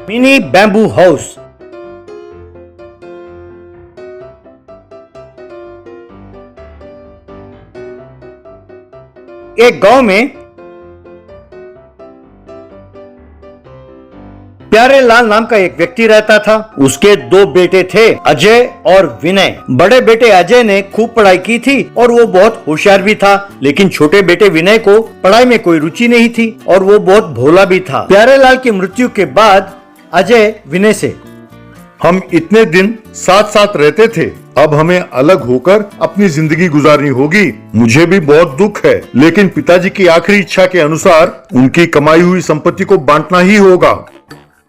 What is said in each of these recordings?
Mini bamboo house. एक गांव में प्यारे लाल नाम का एक व्यक्ति रहता था। उसके दो बेटे थे, अजय और विनय। बड़े बेटे अजय ने खूब पढ़ाई की थी और वो बहुत होशियार भी था, लेकिन छोटे बेटे विनय को पढ़ाई में कोई रुचि नहीं थी और वो बहुत भोला भी था। प्यारे लाल की मृत्यु के बाद अजय विनय से, हम इतने दिन साथ साथ रहते थे, अब हमें अलग होकर अपनी जिंदगी गुजारनी होगी। मुझे भी बहुत दुख है, लेकिन पिताजी की आखिरी इच्छा के अनुसार उनकी कमाई हुई संपत्ति को बांटना ही होगा।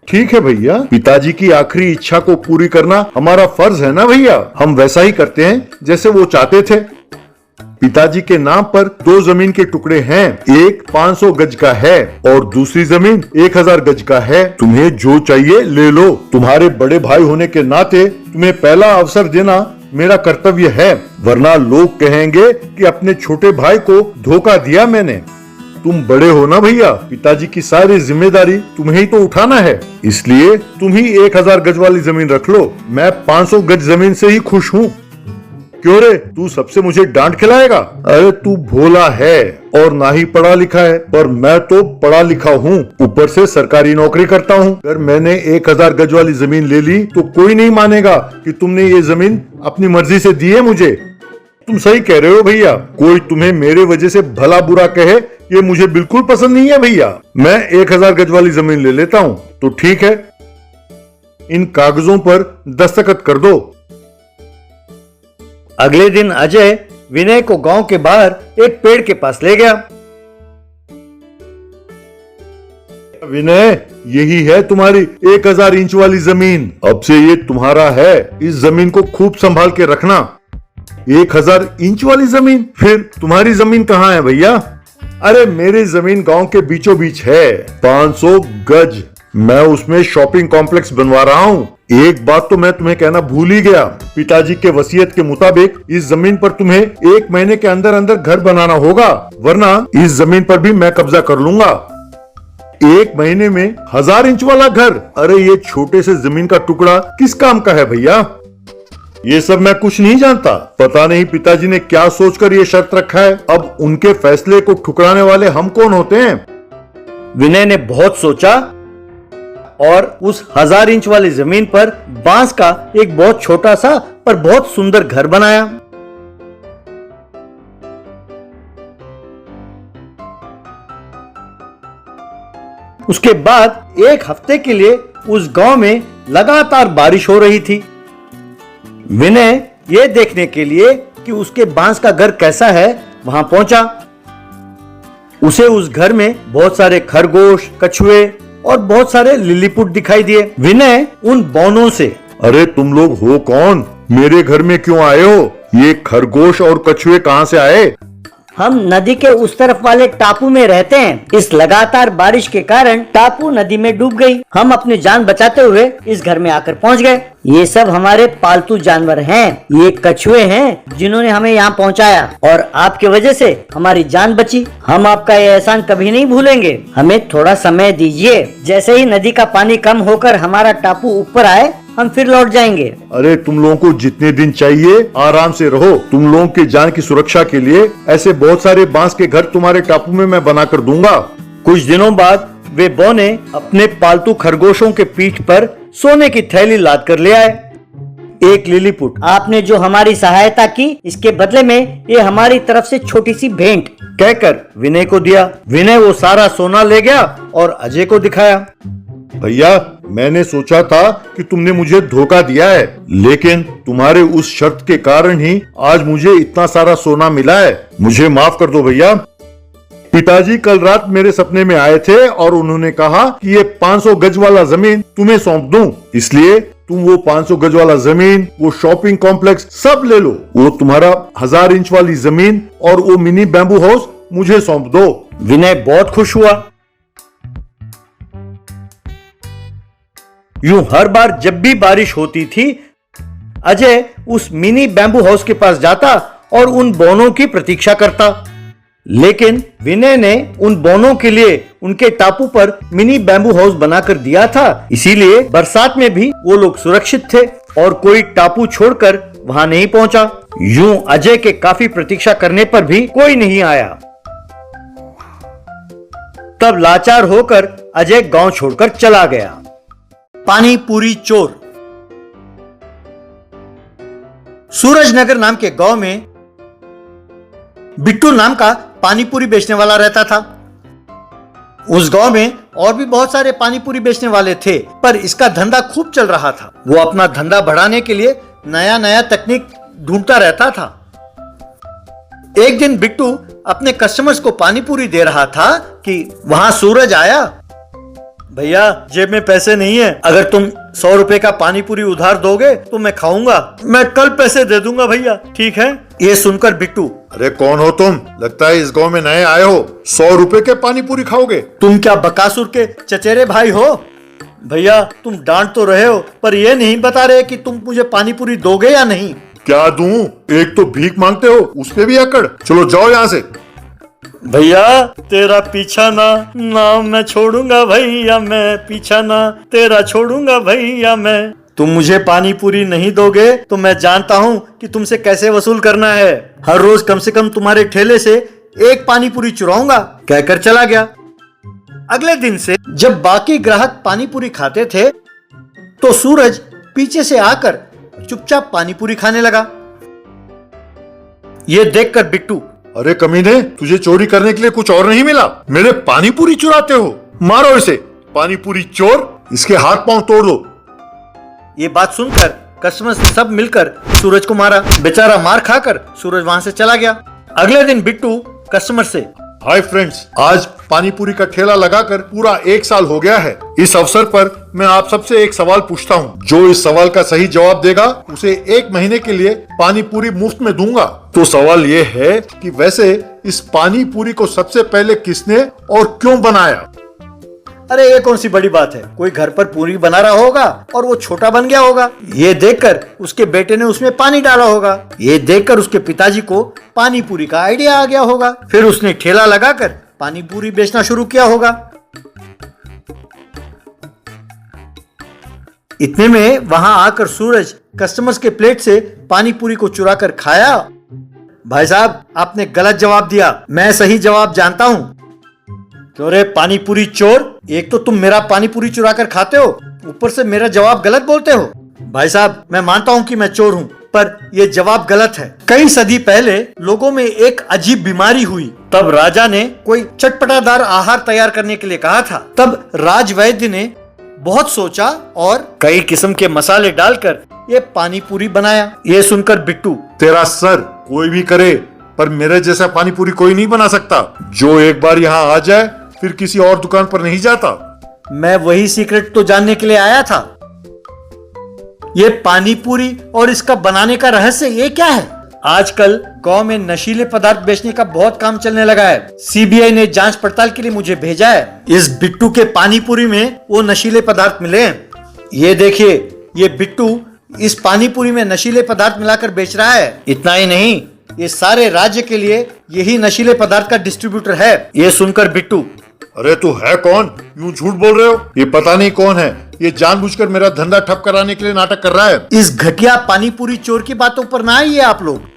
ठीक है भैया, पिताजी की आखिरी इच्छा को पूरी करना हमारा फर्ज है ना भैया। हम वैसा ही करते हैं जैसे वो चाहते थे। पिताजी के नाम पर दो जमीन के टुकड़े हैं, एक 500 गज का है और दूसरी जमीन 1000 गज का है। तुम्हें जो चाहिए ले लो। तुम्हारे बड़े भाई होने के नाते तुम्हें पहला अवसर देना मेरा कर्तव्य है, वरना लोग कहेंगे कि अपने छोटे भाई को धोखा दिया मैंने। तुम बड़े हो ना भैया, पिताजी की सारी जिम्मेदारी तुम्हें ही तो उठाना है, इसलिए तुम ही 1000 गज वाली जमीन रख लो। मैं 500 गज जमीन से ही खुश हूँ। क्यों रे, तू सबसे मुझे डांट खिलाएगा? अरे तू भोला है और ना ही पढ़ा लिखा है, पर मैं तो पढ़ा लिखा हूँ, ऊपर से सरकारी नौकरी करता हूँ। अगर मैंने 1000 गज वाली जमीन ले ली तो कोई नहीं मानेगा कि तुमने ये जमीन अपनी मर्जी से दी है मुझे। तुम सही कह रहे हो भैया, कोई तुम्हें मेरे वजह से भला बुरा कहे ये मुझे बिल्कुल पसंद नहीं है भैया। मैं 1000 गज वाली जमीन ले लेता हूँ। तो ठीक है, इन कागजों पर दस्तखत कर दो। अगले दिन अजय विनय को गांव के बाहर एक पेड़ के पास ले गया। विनय, यही है तुम्हारी 1000 इंच वाली जमीन, अब से ये तुम्हारा है। इस जमीन को खूब संभाल के रखना। 1000 इंच वाली जमीन? फिर तुम्हारी जमीन कहाँ है भैया? अरे मेरी जमीन गांव के बीचों बीच है, 500 गज। मैं उसमें शॉपिंग कॉम्प्लेक्स बनवा रहा हूँ। एक बात तो मैं तुम्हें कहना भूल ही गया, पिताजी के वसीयत के मुताबिक इस जमीन पर तुम्हें 1 महीने के अंदर अंदर घर बनाना होगा, वरना इस जमीन पर भी मैं कब्जा कर लूंगा। 1 महीने में 1000 इंच वाला घर? अरे ये छोटे से जमीन का टुकड़ा किस काम का है भैया? ये सब मैं कुछ नहीं जानता। पता नहीं पिताजी ने क्या सोचकर ये शर्त रखा है। अब उनके फैसले को ठुकराने वाले हम कौन होते हैं? विनय ने बहुत सोचा और उस 1000 इंच वाली जमीन पर बांस का एक बहुत छोटा सा पर बहुत सुंदर घर बनाया। उसके बाद 1 हफ्ते के लिए उस गांव में लगातार बारिश हो रही थी। विनय ये देखने के लिए कि उसके बांस का घर कैसा है वहां पहुंचा। उसे उस घर में बहुत सारे खरगोश, कछुए और बहुत सारे लिलीपुट दिखाई दिए। विनय उन बौनों से, अरे तुम लोग हो कौन? मेरे घर में क्यों आए हो? ये खरगोश और कछुए कहाँ से आए? हम नदी के उस तरफ वाले टापू में रहते हैं। इस लगातार बारिश के कारण टापू नदी में डूब गई। हम अपनी जान बचाते हुए इस घर में आकर पहुंच गए। ये सब हमारे पालतू जानवर हैं। ये कछुए हैं जिन्होंने हमें यहाँ पहुँचाया और आपकी वजह से हमारी जान बची। हम आपका ये एहसान कभी नहीं भूलेंगे। हमें थोड़ा समय दीजिए। जैसे ही नदी का पानी कम होकर हमारा टापू ऊपर आए, हम फिर लौट जाएंगे। अरे तुम लोगों को जितने दिन चाहिए आराम से रहो। तुम लोगों की जान की सुरक्षा के लिए ऐसे बहुत सारे बांस के घर तुम्हारे टापू में मैं बना कर दूंगा। कुछ दिनों बाद वे बौने अपने पालतू खरगोशों के पीठ पर सोने की थैली लाद कर ले आए। एक लिलीपुट, आपने जो हमारी सहायता की, इसके बदले में ये हमारी तरफ से छोटी सी भेंट, कहकर विनय को दिया। विनय वो सारा सोना ले गया और अजय को दिखाया। भैया, मैंने सोचा था कि तुमने मुझे धोखा दिया है, लेकिन तुम्हारे उस शर्त के कारण ही आज मुझे इतना सारा सोना मिला है। मुझे माफ कर दो भैया। पिताजी कल रात मेरे सपने में आए थे और उन्होंने कहा कि ये 500 गज वाला जमीन तुम्हें सौंप दूं, इसलिए तुम वो 500 गज वाला जमीन, वो शॉपिंग कॉम्प्लेक्स सब ले लो। वो तुम्हारा 1000 इंच वाली जमीन और वो मिनी बैम्बू हाउस मुझे सौंप दो। विनय बहुत खुश हुआ। यूं हर बार जब भी बारिश होती थी, अजय उस मिनी बैम्बू हाउस के पास जाता और उन बौनों की प्रतीक्षा करता। लेकिन विनय ने उन बोनों के लिए उनके टापू पर मिनी बैम्बू हाउस बनाकर दिया था, इसीलिए बरसात में भी वो लोग सुरक्षित थे और कोई टापू छोड़कर वहां नहीं पहुंचा। यूं अजय के काफी प्रतीक्षा करने पर भी कोई नहीं आया। तब लाचार होकर अजय गांव छोड़कर चला गया। पानी पूरी चोर। सूरजनगर नाम के गांव में बिट्टू नाम का पानीपुरी बेचने वाला रहता था। उस गांव में और भी बहुत सारे पानीपुरी बेचने वाले थे, पर इसका धंधा खूब चल रहा था। वो अपना धंधा बढ़ाने के लिए नया नया तकनीक ढूंढता रहता था। एक दिन बिट्टू अपने कस्टमर्स को पानीपुरी दे रहा था कि वहां सूरज आया। भैया जेब में पैसे नहीं है, अगर तुम 100 रुपए का पानीपुरी उधार दोगे तो मैं खाऊंगा। मैं कल पैसे दे दूंगा भैया, ठीक है? ये सुनकर बिट्टू, अरे कौन हो तुम? लगता है इस गांव में नए आए हो। 100 रुपए के पानीपुरी खाओगे? तुम क्या बकासुर के चचेरे भाई हो? भैया तुम डांट तो रहे हो, पर ये नहीं बता रहे कि तुम मुझे पानीपुरी दोगे या नहीं। क्या दूं? एक तो भीख मांगते हो, उसपे भी अकड़। चलो जाओ यहाँ से। भैया तेरा पीछा ना मैं छोड़ूंगा भैया, मैं पीछा ना तेरा छोड़ूंगा भैया मैं। तुम मुझे पानी पूरी नहीं दोगे तो मैं जानता हूँ कि तुमसे कैसे वसूल करना है। हर रोज कम से कम तुम्हारे ठेले से एक पानी पूरी चुराऊंगा, कहकर चला गया। अगले दिन से जब बाकी ग्राहक पानी पूरी खाते थे तो सूरज पीछे से आकर चुपचाप पानी पूरी खाने लगा। ये देखकर बिट्टू, अरे कमीने, तुझे चोरी करने के लिए कुछ और नहीं मिला? मेरे पानी पूरी चुराते हो? मारो इसे, पानी पूरी चोर, इसके हाथ पांव तोड़ दो। ये बात सुनकर कस्टमर्स ने सब मिलकर सूरज को मारा। बेचारा मार खाकर सूरज वहां से चला गया। अगले दिन बिट्टू कस्टमर से, हाय फ्रेंड्स, आज पानीपुरी का ठेला लगाकर पूरा 1 साल हो गया है। इस अवसर पर मैं आप सबसे एक सवाल पूछता हूँ। जो इस सवाल का सही जवाब देगा उसे 1 महीने के लिए पानीपुरी मुफ्त में दूंगा। तो सवाल ये है कि वैसे इस पानीपुरी को सबसे पहले किसने और क्यों बनाया? अरे ये कौन सी बड़ी बात है, कोई घर पर पूरी बना रहा होगा और वो छोटा बन गया होगा। ये देखकर उसके बेटे ने उसमें पानी डाला होगा। ये देखकर उसके पिताजी को पानी पूरी का आइडिया आ गया होगा। फिर उसने ठेला लगाकर पानी पूरी बेचना शुरू किया होगा। इतने में वहां आकर सूरज कस्टमर्स के प्लेट से पानी पूरी को चुरा कर खाया। भाई साहब, आपने गलत जवाब दिया, मैं सही जवाब जानता हूँ। क्यों रे पानी पूरी चोर, एक तो तुम मेरा पानी पूरी चुरा कर खाते हो, ऊपर से मेरा जवाब गलत बोलते हो। भाई साहब, मैं मानता हूँ कि मैं चोर हूँ, पर यह जवाब गलत है। कई सदी पहले लोगों में एक अजीब बीमारी हुई। तब राजा ने कोई चटपटादार आहार तैयार करने के लिए कहा था। तब राजवैद्य ने बहुत सोचा और कई किस्म के मसाले डालकर ये पानी पूरी बनाया। ये सुनकर बिट्टू, तेरा सर कोई भी करे, पर मेरे जैसा पानीपुरी कोई नहीं बना सकता। जो एक बार यहाँ आ जाए फिर किसी और दुकान पर नहीं जाता। मैं वही सीक्रेट तो जानने के लिए आया था। ये पानी पूरी और इसका बनाने का रहस्य ये क्या है? आजकल गांव में नशीले पदार्थ बेचने का बहुत काम चलने लगा है। सीबीआई ने जांच पड़ताल के लिए मुझे भेजा है। इस बिट्टू के पानी पूरी में वो नशीले पदार्थ मिले हैं। ये देखिए, ये बिट्टू इस पानी पूरी में नशीले पदार्थ मिलाकर बेच रहा है। इतना ही नहीं, ये सारे राज्य के लिए यही नशीले पदार्थ का डिस्ट्रीब्यूटर है। ये सुनकर बिट्टू, अरे तू है कौन? यूं झूठ बोल रहे हो? ये पता नहीं कौन है, ये जानबूझकर मेरा धंधा ठप कराने के लिए नाटक कर रहा है। इस घटिया पानी पूरी चोर की बातों पर ना आइए आप लोग।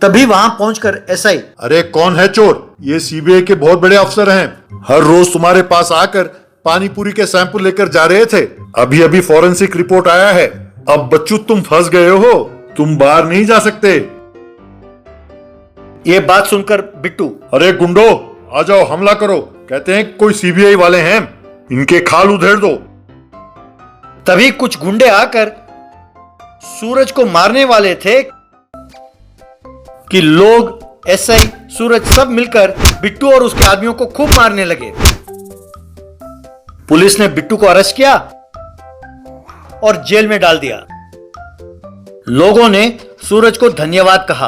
तभी वहां पहुंचकर एसआई, अरे कौन है चोर? ये सीबीआई के बहुत बड़े अफसर हैं। हर रोज तुम्हारे पास आकर पानीपुरी के सैंपल लेकर जा रहे थे। अभी अभी फॉरेंसिक रिपोर्ट आया है। अब बच्चू तुम फंस गए हो, तुम बाहर नहीं जा सकते। ये बात सुनकर बिट्टू, अरे गुंडो, आ जाओ, हमला करो। कहते हैं कोई सीबीआई वाले हैं, इनके खाल उधेड़ दो। तभी कुछ गुंडे आकर सूरज को मारने वाले थे कि लोग, एसआई, सूरज सब मिलकर बिट्टू और उसके आदमियों को खूब मारने लगे। पुलिस ने बिट्टू को अरेस्ट किया और जेल में डाल दिया। लोगों ने सूरज को धन्यवाद कहा।